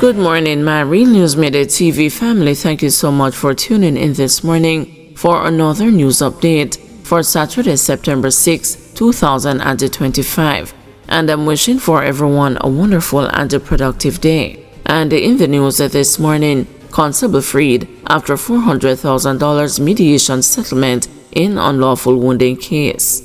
Good morning, my Real News Midday TV family. Thank you so much for tuning in this morning for another news update for Saturday, September 6, 2025. And I'm wishing for everyone a wonderful and a productive day. And in the news this morning, Constable freed after $400,000 mediation settlement in unlawful wounding case.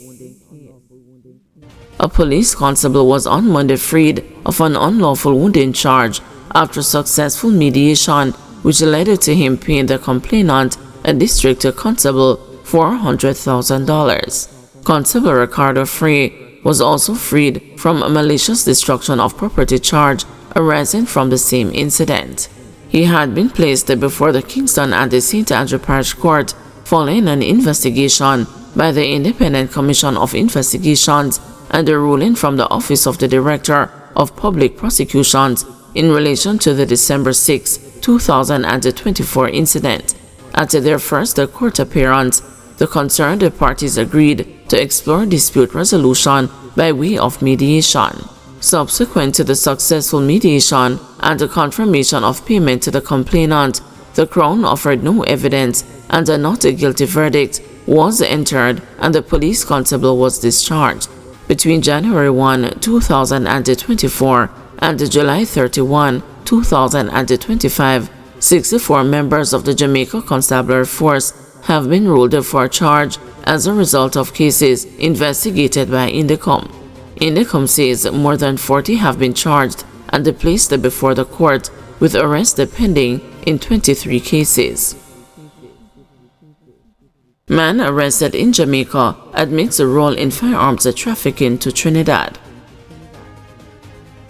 A police constable was on Monday freed of an unlawful wounding charge after successful mediation, which led to him paying the complainant, a district constable, $400,000. Constable Ricardo Frey was also freed from a malicious destruction of property charge arising from the same incident. He had been placed before the Kingston and the St. Andrew Parish Court following an investigation by the Independent Commission of Investigations and a ruling from the Office of the Director of Public Prosecutions in relation to the December 6, 2024 incident. At their first court appearance, the concerned parties agreed to explore dispute resolution by way of mediation. Subsequent to the successful mediation and the confirmation of payment to the complainant, the Crown offered no evidence and a not guilty verdict was entered and the police constable was discharged. Between January 1, 2024 and July 31, 2025, 64 members of the Jamaica Constabulary Force have been ruled for charge as a result of cases investigated by Indicom. Indicom says more than 40 have been charged and placed before the court, with arrest pending in 23 cases. Man arrested in Jamaica admits a role in firearms trafficking to Trinidad.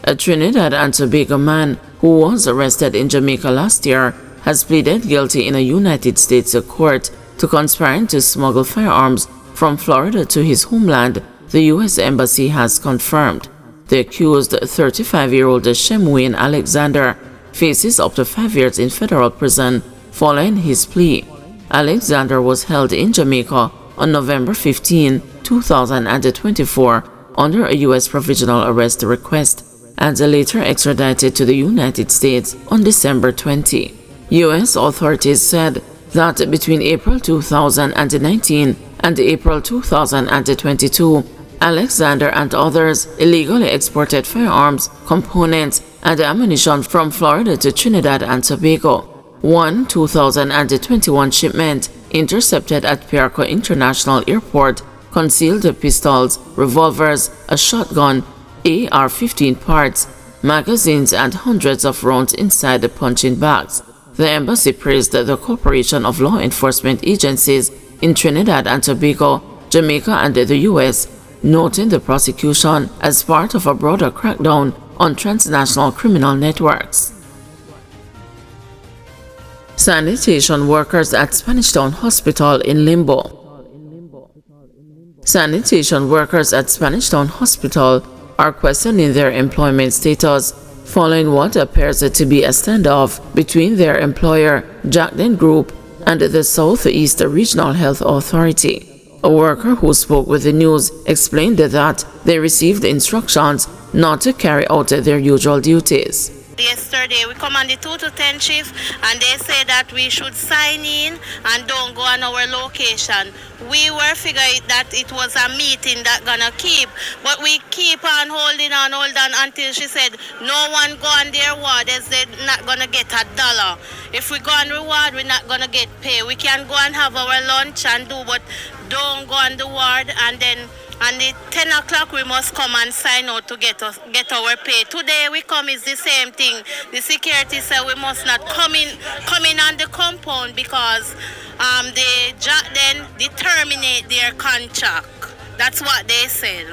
A Trinidad and Tobago man who was arrested in Jamaica last year has pleaded guilty in a United States court to conspiring to smuggle firearms from Florida to his homeland, the U.S. Embassy has confirmed. The accused, 35-year-old Shemwayne Alexander, faces up to 5 years in federal prison following his plea. Alexander was held in Jamaica on November 15, 2024 under a U.S. provisional arrest request and later extradited to the United States on December 20. U.S. authorities said that between April 2019 and April 2022, Alexander and others illegally exported firearms, components, and ammunition from Florida to Trinidad and Tobago. One 2021 shipment intercepted at Piarco International Airport concealed pistols, revolvers, a shotgun, AR-15 parts, magazines, and hundreds of rounds inside the punching bags. The embassy praised the cooperation of law enforcement agencies in Trinidad and Tobago, Jamaica, and the U.S., noting the prosecution as part of a broader crackdown on transnational criminal networks. Sanitation workers at Spanish Town Hospital in limbo. Sanitation workers at Spanish Town Hospital are questioning their employment status following what appears to be a standoff between their employer, Jackden Group, and the Southeast Regional Health Authority. A worker who spoke with the news explained that they received instructions not to carry out their usual duties. Yesterday we come on the 2 to 10 shift and they say that we should sign in and don't go on our location. We were figuring that it was a meeting that gonna keep, but we keep on holding on until she said no one go on their ward, they're not gonna get $1. If we go on reward, we're not gonna get pay. We can go and have our lunch and do, but don't go on the ward, and then and at 10 o'clock we must come and sign out to get our pay. Today we come is the same thing. The security said we must not come in on the compound because they then terminate their contract. That's what they said.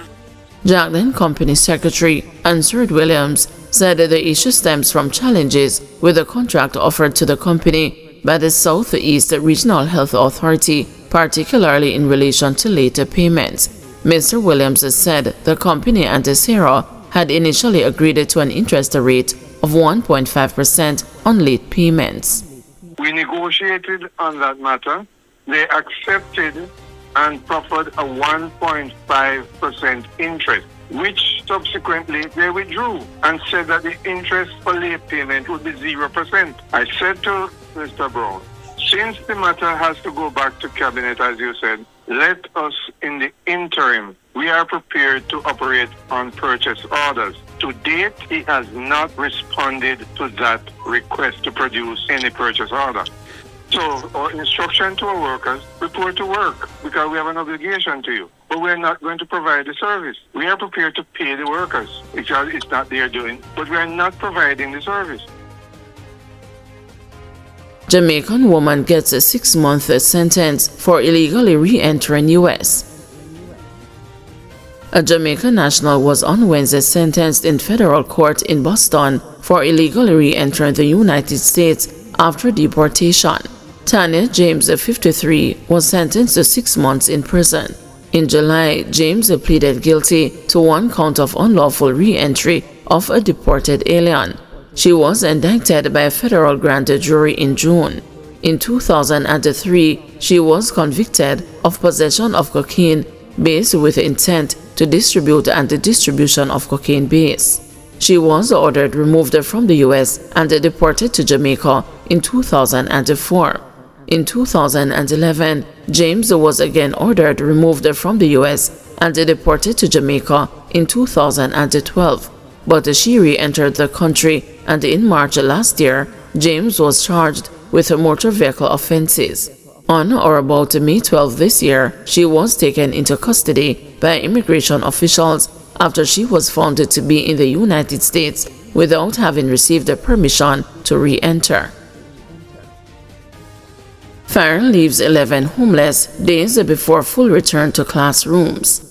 Jackden Company Secretary Anserd Williams said that the issue stems from challenges with the contract offered to the company by the Southeast Regional Health Authority, particularly in relation to later payments. Mr. Williams said the company and Sarah had initially agreed to an interest rate of 1.5% on late payments. We negotiated on that matter. They accepted and proffered a 1.5% interest, which Subsequently, they withdrew and said that the interest for late payment would be 0%. I said to Mr. Brown, since the matter has to go back to cabinet, as you said, let us in the interim, we are prepared to operate on purchase orders. To date, he has not responded to that request to produce any purchase order. So our instruction to our workers, report to work because we have an obligation to you. But we're not going to provide the service. We are prepared to pay the workers because it's not their doing, but we are not providing the service. Jamaican woman gets a 6-month sentence for illegally re-entering U.S. A Jamaican national was on Wednesday sentenced in federal court in Boston for illegally re-entering the United States after deportation. Tanya James, 53, was sentenced to 6 months in prison. In July, James pleaded guilty to 1 count of unlawful re-entry of a deported alien. She was indicted by a federal grand jury in June. In 2003, she was convicted of possession of cocaine base with intent to distribute and the distribution of cocaine base. She was ordered removed from the U.S. and deported to Jamaica in 2004. In 2011, James was again ordered removed from the U.S. and deported to Jamaica in 2012. But she re-entered the country, and in March last year, James was charged with motor vehicle offenses. On or about May 12 this year, she was taken into custody by immigration officials after she was found to be in the United States without having received permission to re-enter. Fire leaves 11 homeless days before full return to classrooms.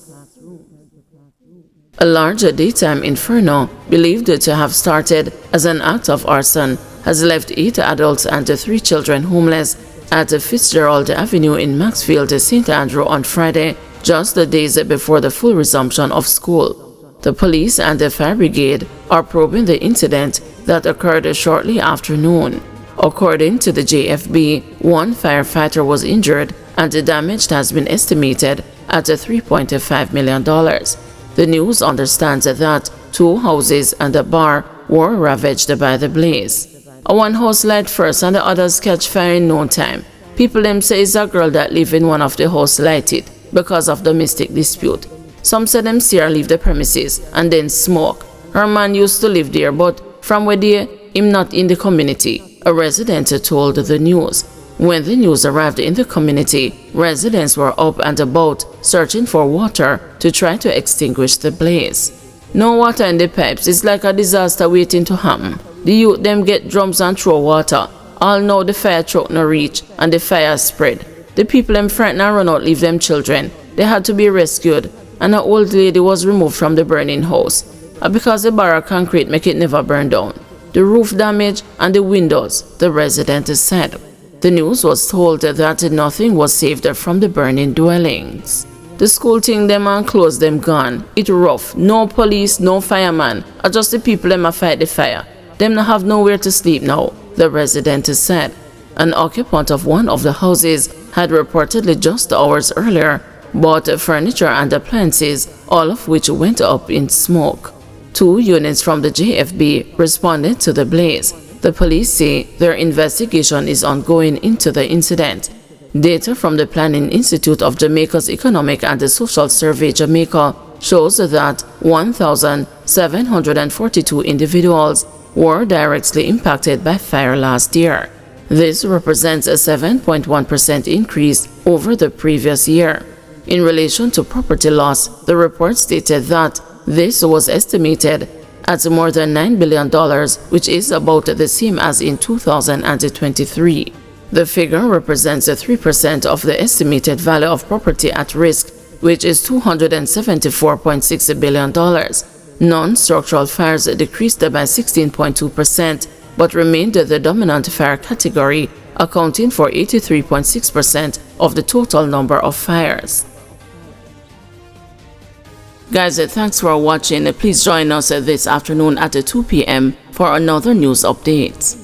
A large daytime inferno, believed to have started as an act of arson, has left 8 adults and 3 children homeless at Fitzgerald Avenue in Maxfield, St. Andrew on Friday, just the days before the full resumption of school. The police and the fire brigade are probing the incident that occurred shortly after noon. According to the JFB, 1 firefighter was injured and the damage has been estimated at $3.5 million. The news understands that 2 houses and a bar were ravaged by the blaze. One house light first and the others catch fire in no time. People them say it's a girl that live in one of the house lighted because of domestic dispute. Some say them see her leave the premises and then smoke. Her man used to live there, but from where they him not in the community, a resident told the news. When the news arrived in the community, residents were up and about searching for water to try to extinguish the blaze. No water in the pipes, it's like a disaster waiting to happen. The youth them get drums and throw water. All know the fire truck no reach and the fire spread. The people them frightened and run out leave them children. They had to be rescued and an old lady was removed from the burning house. Because the bar of concrete make it never burn down. The roof damage and the windows, the resident said. The news was told that nothing was saved from the burning dwellings. The school thing them and clothes them gone. It rough. No police, no fireman. Just the people them a fight the fire. Them not have nowhere to sleep now, the resident said. An occupant of one of the houses had reportedly just hours earlier bought furniture and appliances, all of which went up in smoke. 2 units from the JFB responded to the blaze. The police say their investigation is ongoing into the incident. Data from the Planning Institute of Jamaica's Economic and Social Survey Jamaica shows that 1,742 individuals were directly impacted by fire last year. This represents a 7.1% increase over the previous year. In relation to property loss, the report stated that this was estimated at more than $9 billion, which is about the same as in 2023. The figure represents 3% of the estimated value of property at risk, which is $274.6 billion. Non-structural fires decreased by 16.2%, but remained the dominant fire category, accounting for 83.6% of the total number of fires. Guys, thanks for watching. Please join us this afternoon at 2 p.m. for another news update.